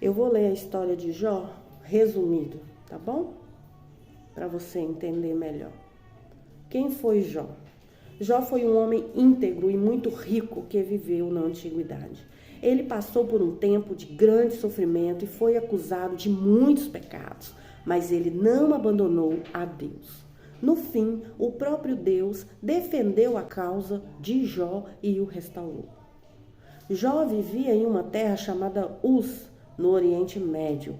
Eu vou ler a história de Jó, resumido, tá bom? Para você entender melhor. Quem foi Jó? Jó foi um homem íntegro e muito rico que viveu na antiguidade. Ele passou por um tempo de grande sofrimento e foi acusado de muitos pecados, mas ele não abandonou a Deus. No fim, o próprio Deus defendeu a causa de Jó e o restaurou. Jó vivia em uma terra chamada Uz, no Oriente Médio.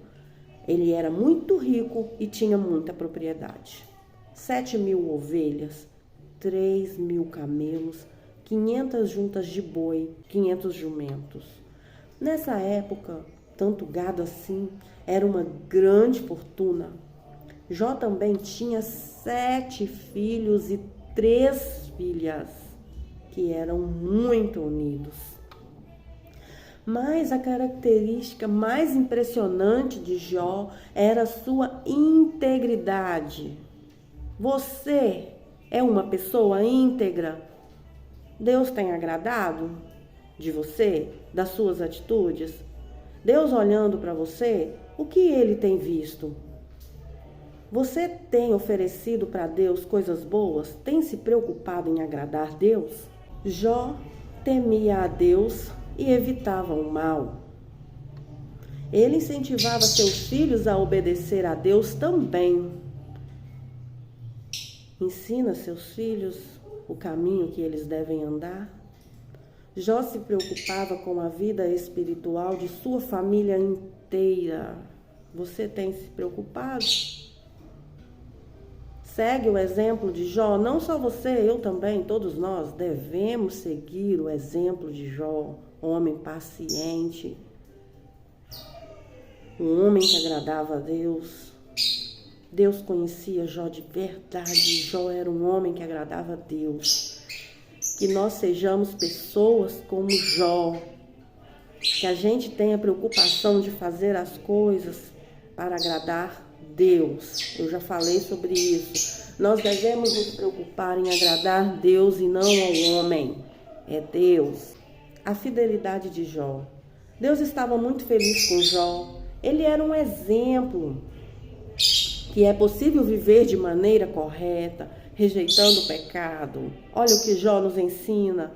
Ele era muito rico e tinha muita propriedade. 7.000 ovelhas, 3.000 camelos, 500 juntas de boi, 500 jumentos. Nessa época, tanto gado assim era uma grande fortuna. Jó também tinha 7 filhos e 3 filhas, que eram muito unidos. Mas a característica mais impressionante de Jó era a sua integridade. Você é uma pessoa íntegra? Deus tem agradado de você, das suas atitudes? Deus olhando para você, o que Ele tem visto? Você tem oferecido para Deus coisas boas? Tem se preocupado em agradar Deus? Jó temia a Deus e evitava o mal. Ele incentivava seus filhos a obedecer a Deus também. Ensina seus filhos o caminho que eles devem andar. Jó se preocupava com a vida espiritual de sua família inteira. Você tem se preocupado? Segue o exemplo de Jó. Não só você, eu também, todos nós devemos seguir o exemplo de Jó, homem paciente, um homem que agradava a Deus. Deus conhecia Jó de verdade. Jó era um homem que agradava a Deus. Que nós sejamos pessoas como Jó, que a gente tenha preocupação de fazer as coisas para agradar Deus. Eu já falei sobre isso. Nós devemos nos preocupar em agradar Deus e não ao homem. É Deus. A fidelidade de Jó. Deus estava muito feliz com Jó. Ele era um exemplo que é possível viver de maneira correta, rejeitando o pecado. Olha o que Jó nos ensina.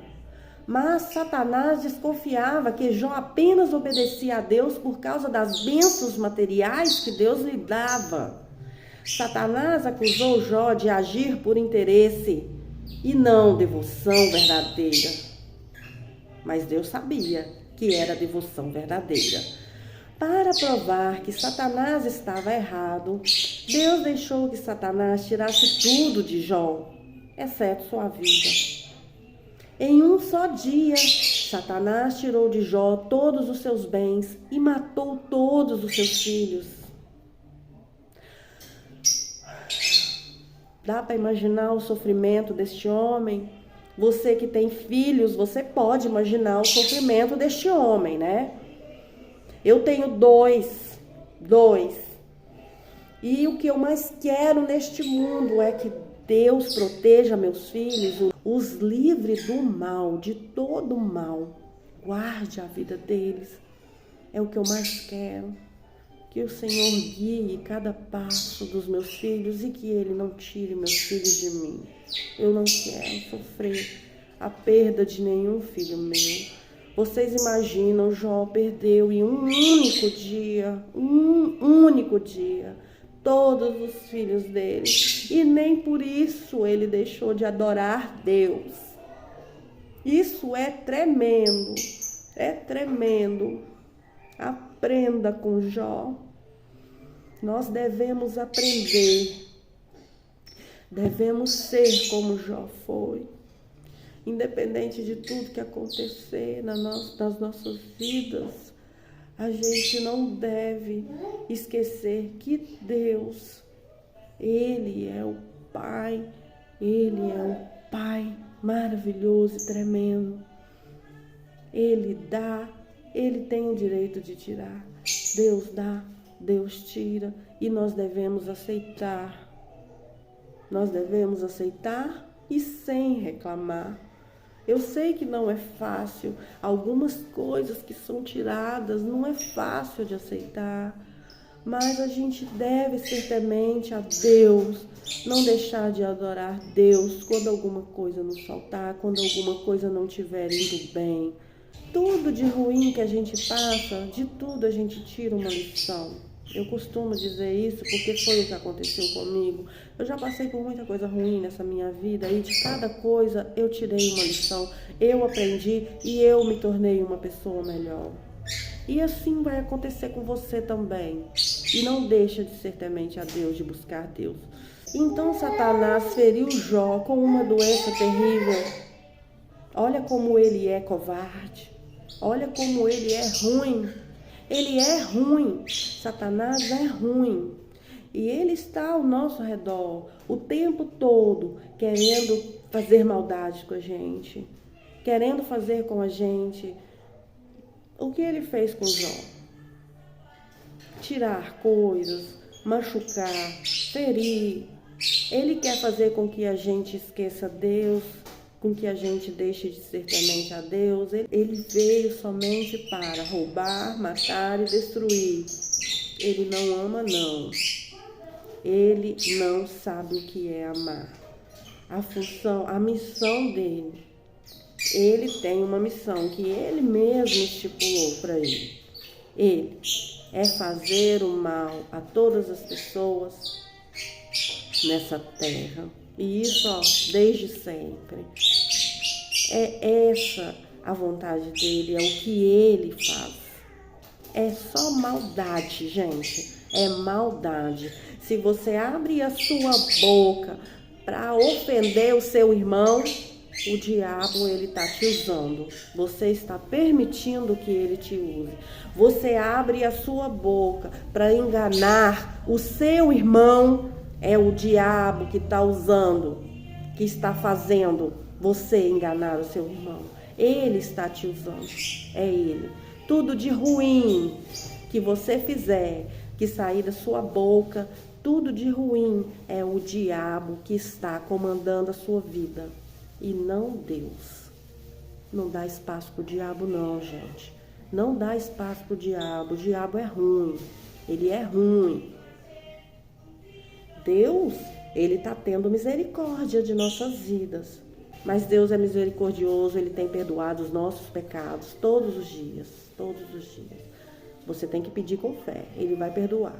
Mas Satanás desconfiava que Jó apenas obedecia a Deus por causa das bênçãos materiais que Deus lhe dava. Satanás acusou Jó de agir por interesse e não devoção verdadeira. Mas Deus sabia que era devoção verdadeira. Para provar que Satanás estava errado, Deus deixou que Satanás tirasse tudo de Jó, exceto sua vida. Em um só dia, Satanás tirou de Jó todos os seus bens e matou todos os seus filhos. Dá para imaginar o sofrimento deste homem? Você que tem filhos, você pode imaginar o sofrimento deste homem, né? Eu tenho dois. E o que eu mais quero neste mundo é que Deus proteja meus filhos, os livre do mal, de todo mal. Guarde a vida deles. É o que eu mais quero. Que o Senhor guie cada passo dos meus filhos e que Ele não tire meus filhos de mim. Eu não quero sofrer a perda de nenhum filho meu. Vocês imaginam, Jó perdeu em um único dia, todos os filhos dele. E nem por isso ele deixou de adorar Deus. Isso é tremendo, é tremendo. Aprenda com Jó. Nós devemos aprender, devemos ser como Jó foi. Independente de tudo que acontecer nas nossas vidas, a gente não deve esquecer que Deus, Ele é o Pai, Ele é um Pai maravilhoso e tremendo. Ele dá, Ele tem o direito de tirar. Deus dá, Deus tira e nós devemos aceitar. Nós devemos aceitar e sem reclamar. Eu sei que não é fácil, algumas coisas que são tiradas não é fácil de aceitar, mas a gente deve ser temente a Deus, não deixar de adorar Deus quando alguma coisa nos faltar, quando alguma coisa não estiver indo bem. Tudo de ruim que a gente passa, de tudo a gente tira uma lição. Eu costumo dizer isso porque foi o que aconteceu comigo. Eu já passei por muita coisa ruim nessa minha vida e de cada coisa eu tirei uma lição, eu aprendi e eu me tornei uma pessoa melhor. E assim vai acontecer com você também. E não deixa de ser temente a Deus, de buscar Deus. Então Satanás feriu Jó com uma doença terrível. Olha como ele é covarde. Olha como ele é ruim. Ele é ruim. Satanás é ruim. E ele está ao nosso redor o tempo todo querendo fazer maldade com a gente. Querendo fazer com a gente o que ele fez com Jó. Tirar coisas, machucar, ferir. Ele quer fazer com que a gente esqueça Deus, com que a gente deixe de ser temente a Deus. Ele veio somente para roubar, matar e destruir. Ele não ama, não. Ele não sabe o que é amar. A missão dele. Ele tem uma missão que ele mesmo estipulou para ele. Ele é fazer o mal a todas as pessoas nessa terra. E isso, desde sempre. É essa a vontade dele, é o que ele faz. É só maldade, gente. É maldade. Se você abre a sua boca para ofender o seu irmão, o diabo, ele está te usando. Você está permitindo que ele te use. Você abre a sua boca para enganar o seu irmão, é o diabo que está usando, que está fazendo você enganar o seu irmão. Ele está te usando, é ele. Tudo de ruim que você fizer, que sair da sua boca, tudo de ruim é o diabo que está comandando a sua vida. E não Deus. Não dá espaço para o diabo não, gente. Não dá espaço para o diabo. O diabo é ruim. Ele é ruim. Deus, ele está tendo misericórdia de nossas vidas. Mas Deus é misericordioso, ele tem perdoado os nossos pecados todos os dias. Todos os dias. Você tem que pedir com fé. Ele vai perdoar.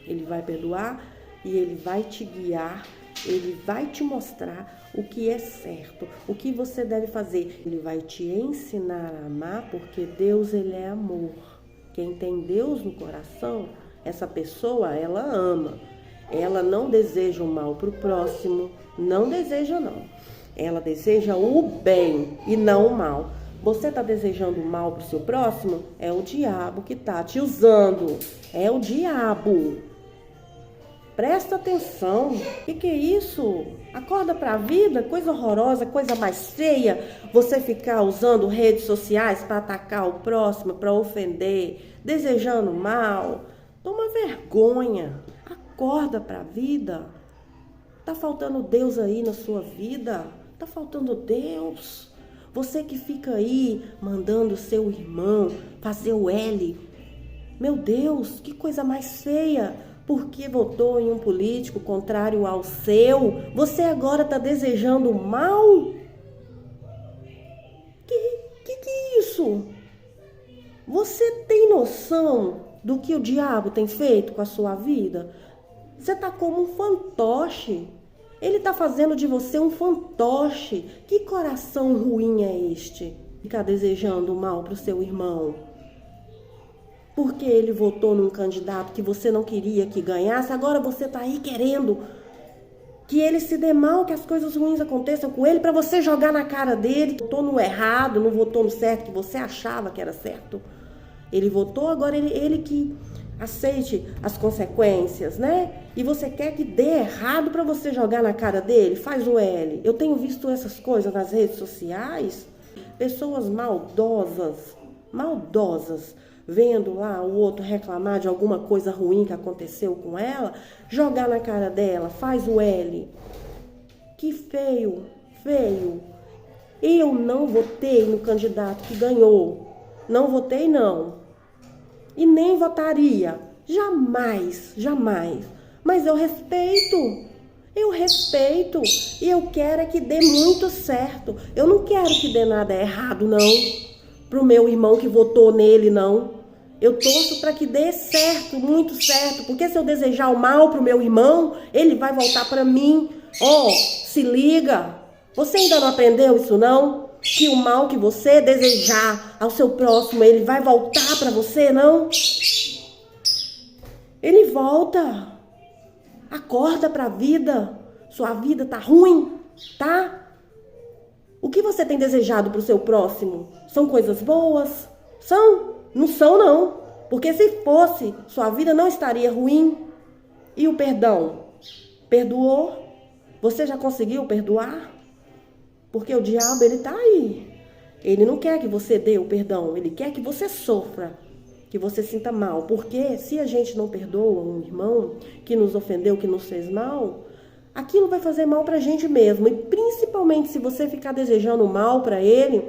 Ele vai perdoar e ele vai te guiar. Ele vai te mostrar o que é certo, o que você deve fazer. Ele vai te ensinar a amar, porque Deus, ele é amor. Quem tem Deus no coração, essa pessoa, ela ama. Ela não deseja o mal para o próximo, não deseja não. Ela deseja o bem e não o mal. Você está desejando o mal para o seu próximo? É o diabo que está te usando. É o diabo. Presta atenção. O que é isso? Acorda para a vida, coisa horrorosa, coisa mais feia. Você ficar usando redes sociais para atacar o próximo, para ofender, desejando mal. Toma vergonha. Acorda para a vida. Tá faltando Deus aí na sua vida? Tá faltando Deus? Você que fica aí mandando seu irmão fazer o L. Meu Deus, que coisa mais feia. Porque votou em um político contrário ao seu, você agora está desejando mal? Que é isso? Você tem noção do que o diabo tem feito com a sua vida? Você está como um fantoche. Ele está fazendo de você um fantoche. Que coração ruim é este? Ficar desejando mal para o seu irmão. Porque ele votou num candidato que você não queria que ganhasse, agora você está aí querendo que ele se dê mal, que as coisas ruins aconteçam com ele, para você jogar na cara dele, que votou no errado, não votou no certo, que você achava que era certo. Ele votou, agora ele que aceite as consequências, né? E você quer que dê errado para você jogar na cara dele? Faz o L. Eu tenho visto essas coisas nas redes sociais, pessoas maldosas, vendo lá o outro reclamar de alguma coisa ruim que aconteceu com ela, jogar na cara dela, faz o L. Que feio, feio. Eu não votei no candidato que ganhou. Não votei, não. E nem votaria. Jamais, jamais. Mas eu respeito. Eu respeito. E eu quero é que dê muito certo. Eu não quero que dê nada errado, não. Pro meu irmão que votou nele, não. Eu torço para que dê certo, muito certo. Porque se eu desejar o mal pro meu irmão, ele vai voltar para mim. Se liga. Você ainda não aprendeu isso, não? Que o mal que você desejar ao seu próximo, ele vai voltar para você, não? Ele volta. Acorda para a vida. Sua vida tá ruim, tá? O que você tem desejado para o seu próximo? São coisas boas? São? Não são, não. Porque se fosse, sua vida não estaria ruim. E o perdão? Perdoou? Você já conseguiu perdoar? Porque o diabo, ele tá aí. Ele não quer que você dê o perdão. Ele quer que você sofra, que você sinta mal. Porque se a gente não perdoa um irmão que nos ofendeu, que nos fez mal, aquilo vai fazer mal pra gente mesmo. E principalmente se você ficar desejando mal pra ele,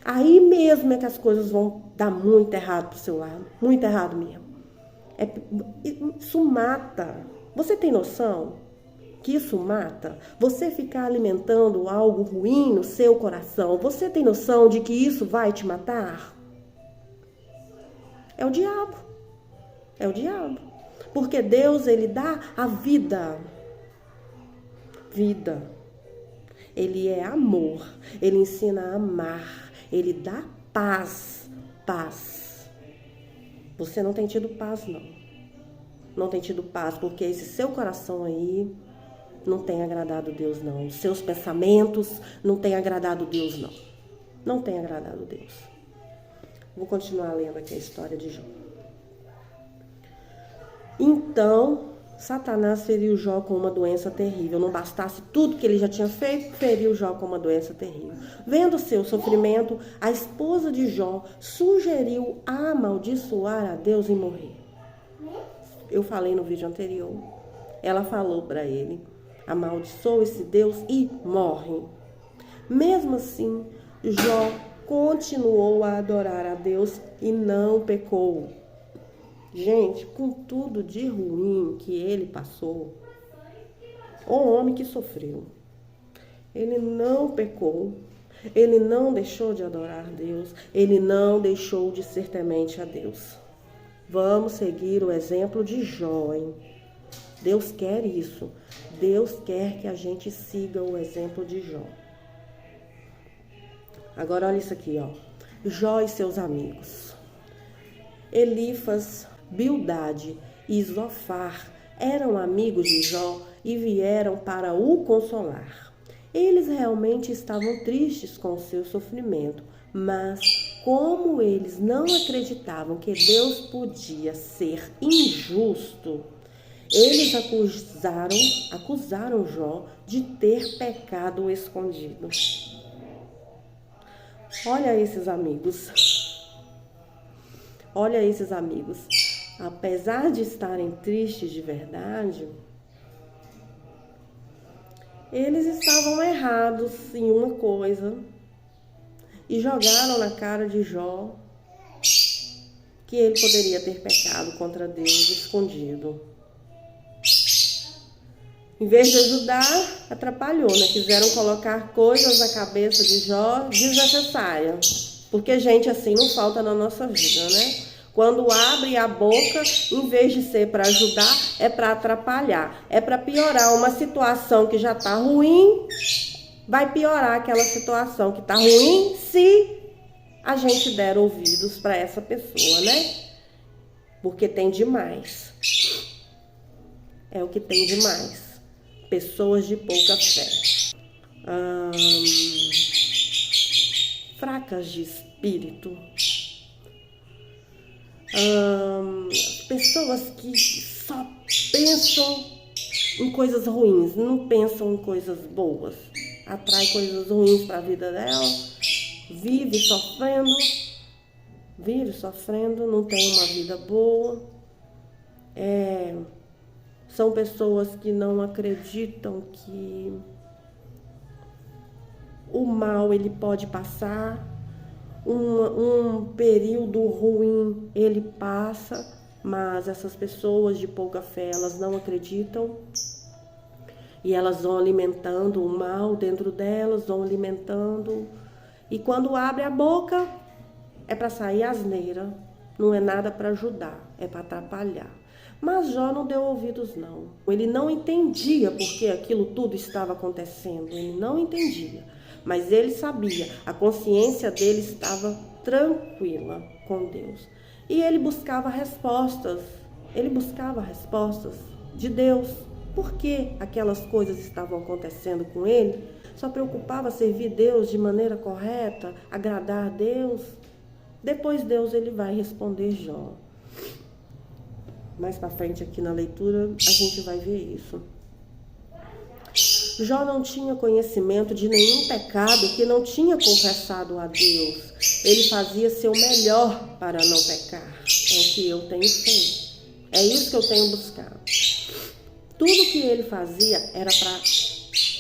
aí mesmo é que as coisas vão dar muito errado pro seu lado. Muito errado mesmo. Isso mata. Você tem noção que isso mata? Você ficar alimentando algo ruim no seu coração, você tem noção de que isso vai te matar? É o diabo. É o diabo. Porque Deus, ele dá a vida. Vida. Ele é amor. Ele ensina a amar. Ele dá paz. Paz. Você não tem tido paz, não. Não tem tido paz, porque esse seu coração aí não tem agradado Deus, não. Os seus pensamentos não têm agradado Deus, não. Não tem agradado Deus. Vou continuar lendo aqui a história de Jó. Então, Satanás feriu Jó com uma doença terrível. Não bastasse tudo que ele já tinha feito, feriu Jó com uma doença terrível. Vendo seu sofrimento, a esposa de Jó sugeriu amaldiçoar a Deus e morrer. Eu falei no vídeo anterior. Ela falou para ele: amaldiçoa esse Deus e morre. Mesmo assim, Jó continuou a adorar a Deus e não pecou. Gente, com tudo de ruim que ele passou, o homem que sofreu, ele não pecou, ele não deixou de adorar a Deus, ele não deixou de ser temente a Deus. Vamos seguir o exemplo de Jó, hein? Deus quer isso. Deus quer que a gente siga o exemplo de Jó. Agora olha isso aqui, ó. Jó e seus amigos. Elifas, Bildade e Zofar eram amigos de Jó e vieram para o consolar. Eles realmente estavam tristes com o seu sofrimento, mas como eles não acreditavam que Deus podia ser injusto, eles acusaram Jó de ter pecado escondido. Olha esses amigos. Olha esses amigos. Apesar de estarem tristes de verdade, eles estavam errados em uma coisa e jogaram na cara de Jó que ele poderia ter pecado contra Deus escondido. Em vez de ajudar, atrapalhou, né? Quiseram colocar coisas na cabeça de Jó desnecessárias. Porque gente assim não falta na nossa vida, né? Quando abre a boca, em vez de ser para ajudar, é para atrapalhar. É para piorar uma situação que já está ruim, vai piorar aquela situação que está ruim se a gente der ouvidos para essa pessoa, né? Porque tem demais. É o que tem demais. Pessoas de pouca fé. Fracas de espírito. Pessoas que só pensam em coisas ruins, não pensam em coisas boas. Atrai coisas ruins para a vida dela. Vive sofrendo, não tem uma vida boa. São pessoas que não acreditam que o mal ele pode passar, um período ruim ele passa, mas essas pessoas de pouca fé, elas não acreditam e elas vão alimentando o mal dentro delas, vão alimentando, e quando abre a boca é para sair asneira, não é nada para ajudar, é para atrapalhar. Mas Jó não deu ouvidos não, ele não entendia porque aquilo tudo estava acontecendo, ele não entendia. Mas ele sabia, a consciência dele estava tranquila com Deus. E ele buscava respostas de Deus. Por que aquelas coisas estavam acontecendo com ele? Só preocupava servir Deus de maneira correta, agradar a Deus? Depois Deus ele vai responder Jó. Mais para frente aqui na leitura a gente vai ver isso. Jó não tinha conhecimento de nenhum pecado que não tinha confessado a Deus. Ele fazia seu melhor para não pecar. É o que eu tenho feito. É isso que eu tenho buscado. Tudo que ele fazia era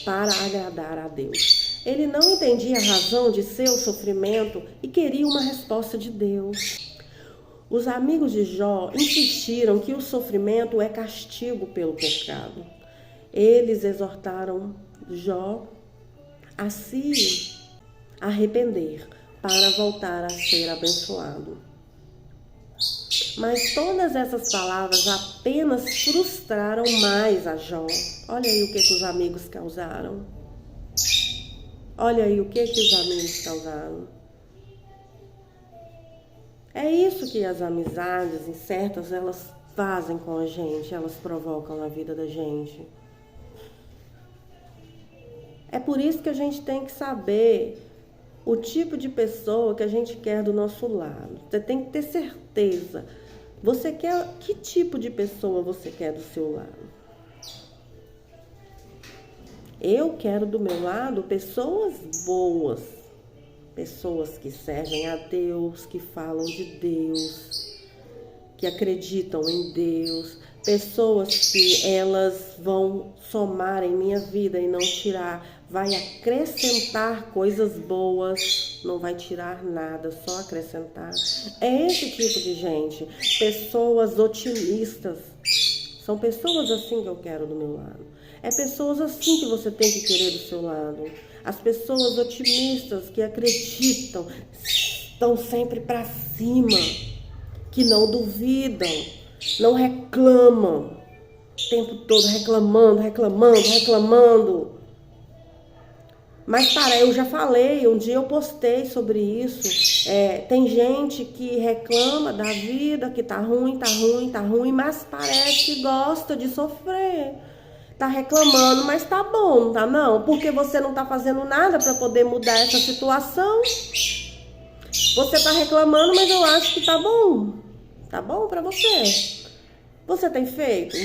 para agradar a Deus. Ele não entendia a razão de seu sofrimento e queria uma resposta de Deus. Os amigos de Jó insistiram que o sofrimento é castigo pelo pecado. Eles exortaram Jó a se arrepender para voltar a ser abençoado. Mas todas essas palavras apenas frustraram mais a Jó. Olha aí o que os amigos causaram. Olha aí o que os amigos causaram. É isso que as amizades incertas, elas fazem com a gente, elas provocam na vida da gente. É por isso que a gente tem que saber o tipo de pessoa que a gente quer do nosso lado. Você tem que ter certeza. Você quer, que tipo de pessoa você quer do seu lado? Eu quero do meu lado pessoas boas, pessoas que servem a Deus, que falam de Deus, que acreditam em Deus, pessoas que elas vão somar em minha vida e não tirar, vai acrescentar coisas boas, não vai tirar nada, só acrescentar. É esse tipo de gente, pessoas otimistas, são pessoas assim que eu quero do meu lado. É pessoas assim que você tem que querer do seu lado. As pessoas otimistas que acreditam, estão sempre para cima, que não duvidam, não reclamam, o tempo todo reclamando. Mas eu já falei, um dia eu postei sobre isso, tem gente que reclama da vida, que tá ruim, mas parece que gosta de sofrer. Tá reclamando, mas tá bom, tá não? Porque você não tá fazendo nada para poder mudar essa situação. Você tá reclamando, mas eu acho que tá bom. Tá bom para você? Você tem feito?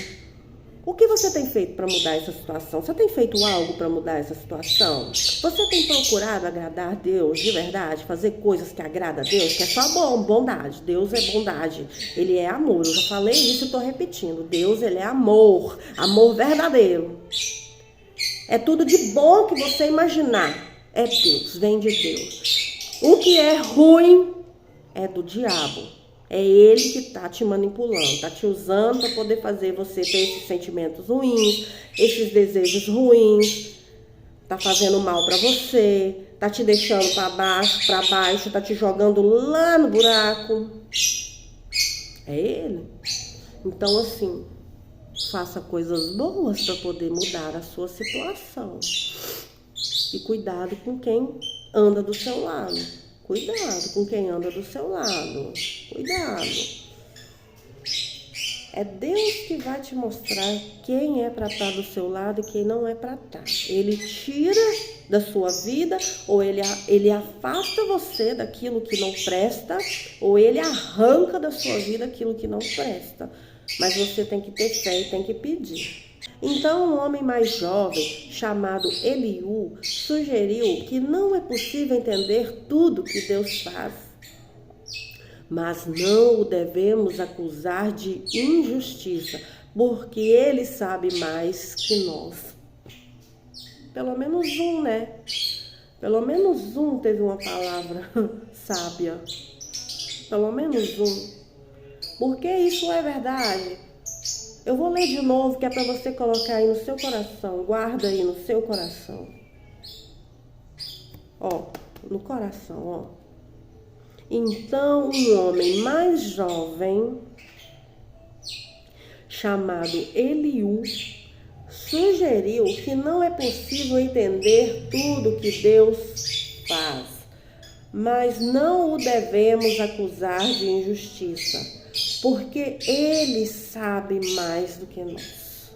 O que você tem feito para mudar essa situação? Você tem feito algo para mudar essa situação? Você tem procurado agradar a Deus de verdade? Fazer coisas que agradam a Deus? Que é só bondade. Deus é bondade. Ele é amor. Eu já falei isso e estou repetindo. Deus, ele é amor. Amor verdadeiro. É tudo de bom que você imaginar. É Deus. Vem de Deus. O que é ruim é do diabo. É ele que está te manipulando, está te usando para poder fazer você ter esses sentimentos ruins, esses desejos ruins, está fazendo mal para você, está te deixando para baixo, está te jogando lá no buraco. É ele. Então, assim, faça coisas boas para poder mudar a sua situação. E cuidado com quem anda do seu lado. Cuidado com quem anda do seu lado. Cuidado. É Deus que vai te mostrar quem é para estar do seu lado e quem não é para estar. Ele tira da sua vida, ou ele afasta você daquilo que não presta, ou ele arranca da sua vida aquilo que não presta. Mas você tem que ter fé e tem que pedir. Então, um homem mais jovem, chamado Eliú, sugeriu que não é possível entender tudo que Deus faz, mas não o devemos acusar de injustiça, porque ele sabe mais que nós. Pelo menos um, né? Pelo menos um teve uma palavra sábia. Pelo menos um. Porque isso é verdade. Eu vou ler de novo, que é para você colocar aí no seu coração. Guarda aí no seu coração. Ó, no coração, ó. Então, um homem mais jovem, chamado Eliú, sugeriu que não é possível entender tudo que Deus faz, mas não o devemos acusar de injustiça, porque Ele sabe mais do que nós.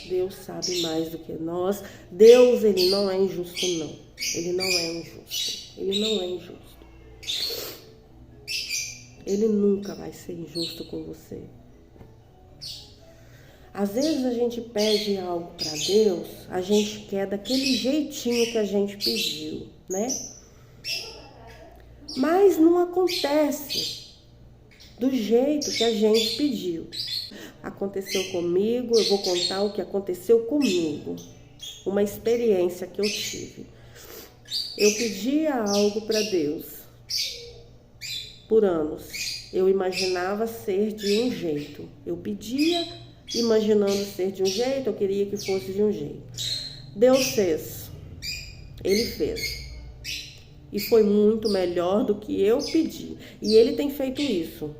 Deus sabe mais do que nós. Deus, Ele não é injusto, não. Ele não é injusto. Ele não é injusto. Ele nunca vai ser injusto com você. Às vezes a gente pede algo para Deus, a gente quer daquele jeitinho que a gente pediu, né? Mas não acontece do jeito que a gente pediu. Aconteceu comigo, eu vou contar o que aconteceu comigo. Uma experiência que eu tive. Eu pedia algo para Deus por anos. Eu imaginava ser de um jeito. Eu pedia imaginando ser de um jeito, eu queria que fosse de um jeito. Deus fez. Ele fez. E foi muito melhor do que eu pedi. E Ele tem feito isso.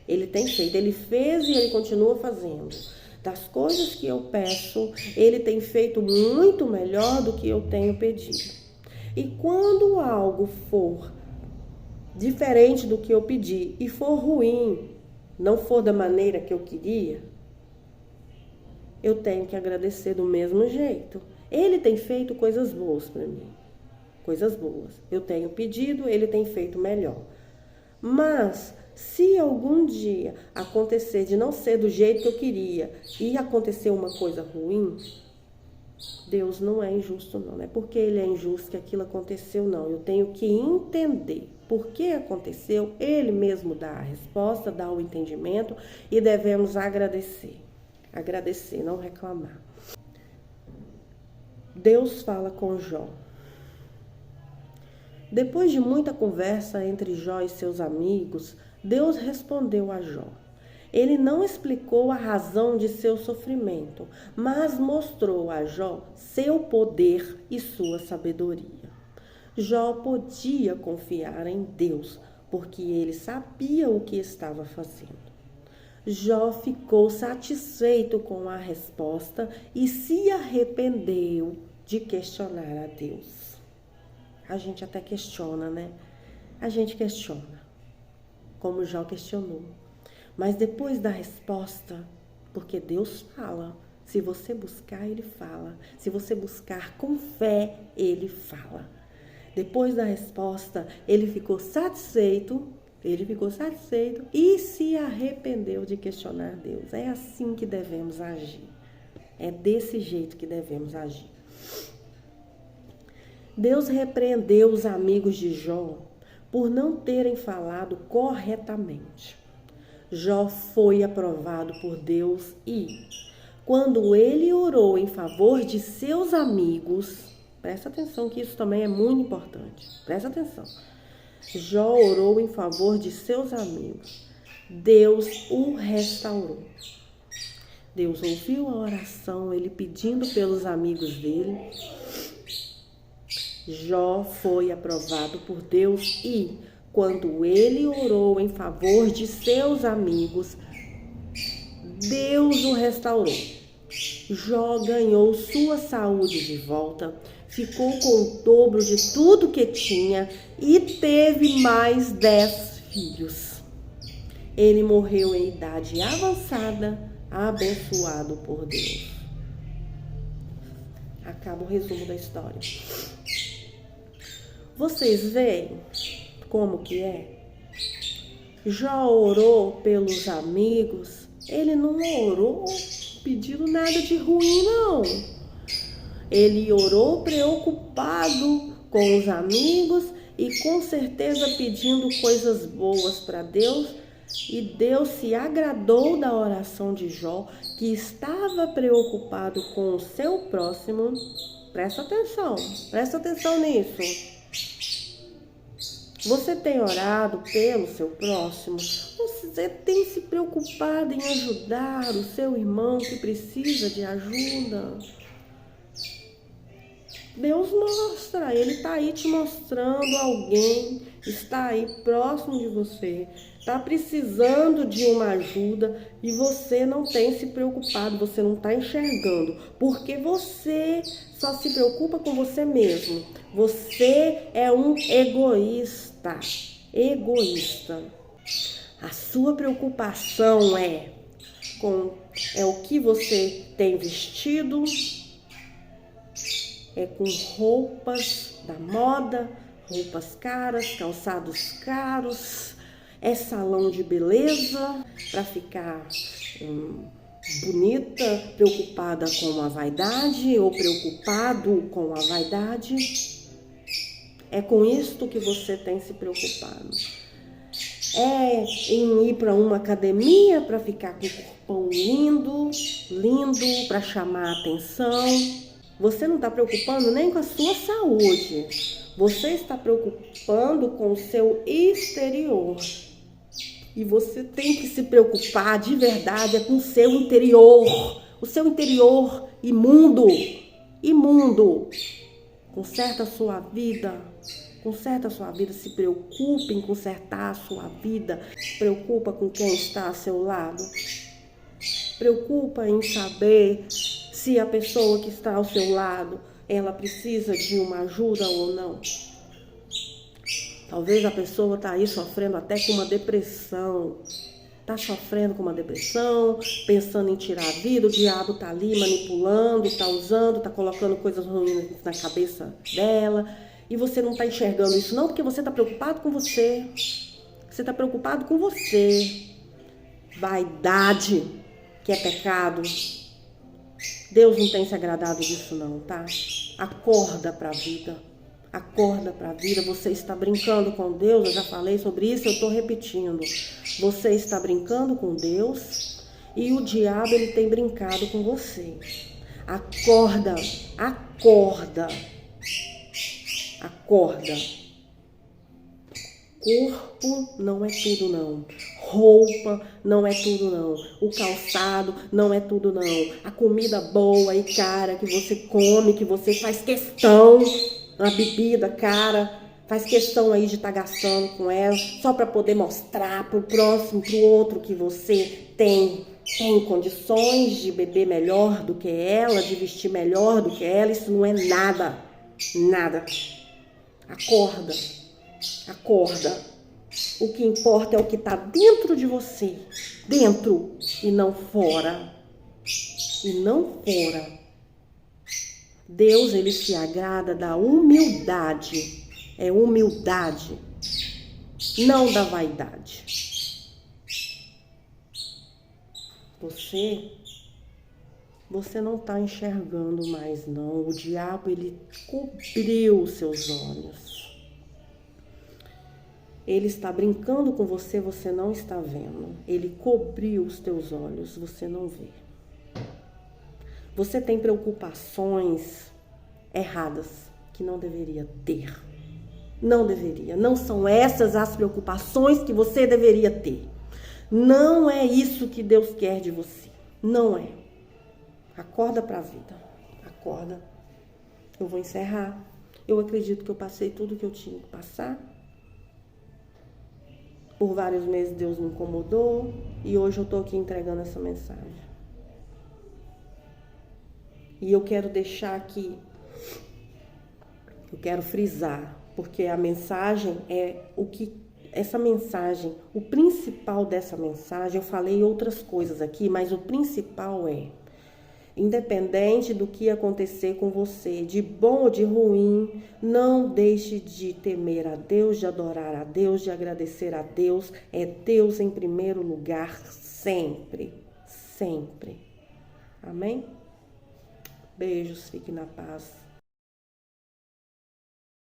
Ele tem feito. Ele fez e Ele continua fazendo. Das coisas que eu peço, Ele tem feito muito melhor do que eu tenho pedido. E quando algo for diferente do que eu pedi e for ruim, não for da maneira que eu queria, eu tenho que agradecer do mesmo jeito. Ele tem feito coisas boas para mim. Coisas boas. Eu tenho pedido, Ele tem feito melhor. Mas, se algum dia acontecer de não ser do jeito que eu queria e acontecer uma coisa ruim, Deus não é injusto, não. Não é porque Ele é injusto que aquilo aconteceu, não. Eu tenho que entender por que aconteceu. Ele mesmo dá a resposta, dá o entendimento e devemos agradecer. Agradecer, não reclamar. Deus fala com Jó. Depois de muita conversa entre Jó e seus amigos, Deus respondeu a Jó. Ele não explicou a razão de seu sofrimento, mas mostrou a Jó seu poder e sua sabedoria. Jó podia confiar em Deus, porque ele sabia o que estava fazendo. Jó ficou satisfeito com a resposta e se arrependeu de questionar a Deus. A gente até questiona, né? A gente questiona, como Jó questionou. Mas depois da resposta, porque Deus fala, se você buscar, Ele fala. Se você buscar com fé, Ele fala. Depois da resposta, ele ficou satisfeito e se arrependeu de questionar Deus. É assim que devemos agir. É desse jeito que devemos agir. Deus repreendeu os amigos de Jó por não terem falado corretamente. Jó foi aprovado por Deus e, quando ele orou em favor de seus amigos, presta atenção que isso também é muito importante, presta atenção. Jó orou em favor de seus amigos. Deus o restaurou. Deus ouviu a oração, ele pedindo pelos amigos dele. Jó foi aprovado por Deus e, quando ele orou em favor de seus amigos, Deus o restaurou. Jó ganhou sua saúde de volta, ficou com o dobro de tudo que tinha e teve mais 10 filhos. Ele morreu em idade avançada, abençoado por Deus. Acaba o resumo da história. Vocês veem como que é? Jó orou pelos amigos. Ele não orou pedindo nada de ruim, não. Ele orou preocupado com os amigos e com certeza pedindo coisas boas para Deus. E Deus se agradou da oração de Jó, que estava preocupado com o seu próximo. Presta atenção nisso. Você tem orado pelo seu próximo? Você tem se preocupado em ajudar o seu irmão que precisa de ajuda? Deus mostra, Ele está aí te mostrando alguém, está aí próximo de você, está precisando de uma ajuda e você não tem se preocupado, você não está enxergando, porque você só se preocupa com você mesmo. Você é um egoísta, egoísta. A sua preocupação é o que você tem vestido, é com roupas da moda, roupas caras, calçados caros, é salão de beleza para ficar bonita, preocupada com a vaidade ou preocupado com a vaidade. É com isto que você tem se preocupado. É em ir para uma academia para ficar com o corpão lindo, para chamar a atenção. Você não está preocupando nem com a sua saúde. Você está preocupando com o seu exterior. E você tem que se preocupar de verdade com o seu interior. O seu interior imundo. Conserta a sua vida. Se preocupe em consertar a sua vida. Preocupa com quem está ao seu lado. Preocupa em saber se a pessoa que está ao seu lado, ela precisa de uma ajuda ou não. Talvez a pessoa está aí sofrendo até com uma depressão. Está sofrendo com uma depressão, pensando em tirar a vida, o diabo está ali manipulando, está usando, está colocando coisas ruins na cabeça dela. E você não está enxergando isso não, porque você está preocupado com você. Você está preocupado com você. Vaidade, que é pecado. Deus não tem se agradado disso não, tá? Acorda para a vida. Acorda para a vida. Você está brincando com Deus. Eu já falei sobre isso, eu estou repetindo. Você está brincando com Deus e o diabo, ele tem brincado com você. Acorda. Corpo não é tudo não. Roupa não é tudo não. O calçado não é tudo não. A comida boa e cara que você come, que você faz questão, a bebida cara, faz questão aí de estar gastando com ela, só para poder mostrar pro próximo, pro outro que você tem condições de beber melhor do que ela, de vestir melhor do que ela. Isso não é nada. Acorda. O que importa é o que está dentro de você. Dentro e não fora. Deus, ele se agrada da humildade. É humildade. Não da vaidade. Você não está enxergando mais não. O diabo, ele cobriu os seus olhos. Ele está brincando com você, você não está vendo. Ele cobriu os teus olhos, você não vê. Você tem preocupações erradas que não deveria ter. Não deveria. Não são essas as preocupações que você deveria ter. Não é isso que Deus quer de você. Não é. Acorda para a vida. Acorda. Eu vou encerrar. Eu acredito que eu passei tudo que eu tinha que passar. Por vários meses Deus me incomodou e hoje eu tô aqui entregando essa mensagem. E eu quero deixar aqui, eu quero frisar, porque a mensagem é o principal dessa mensagem, eu falei outras coisas aqui, mas o principal é: independente do que acontecer com você, de bom ou de ruim, não deixe de temer a Deus, de adorar a Deus, de agradecer a Deus. É Deus em primeiro lugar, sempre. Amém? Beijos, fique na paz.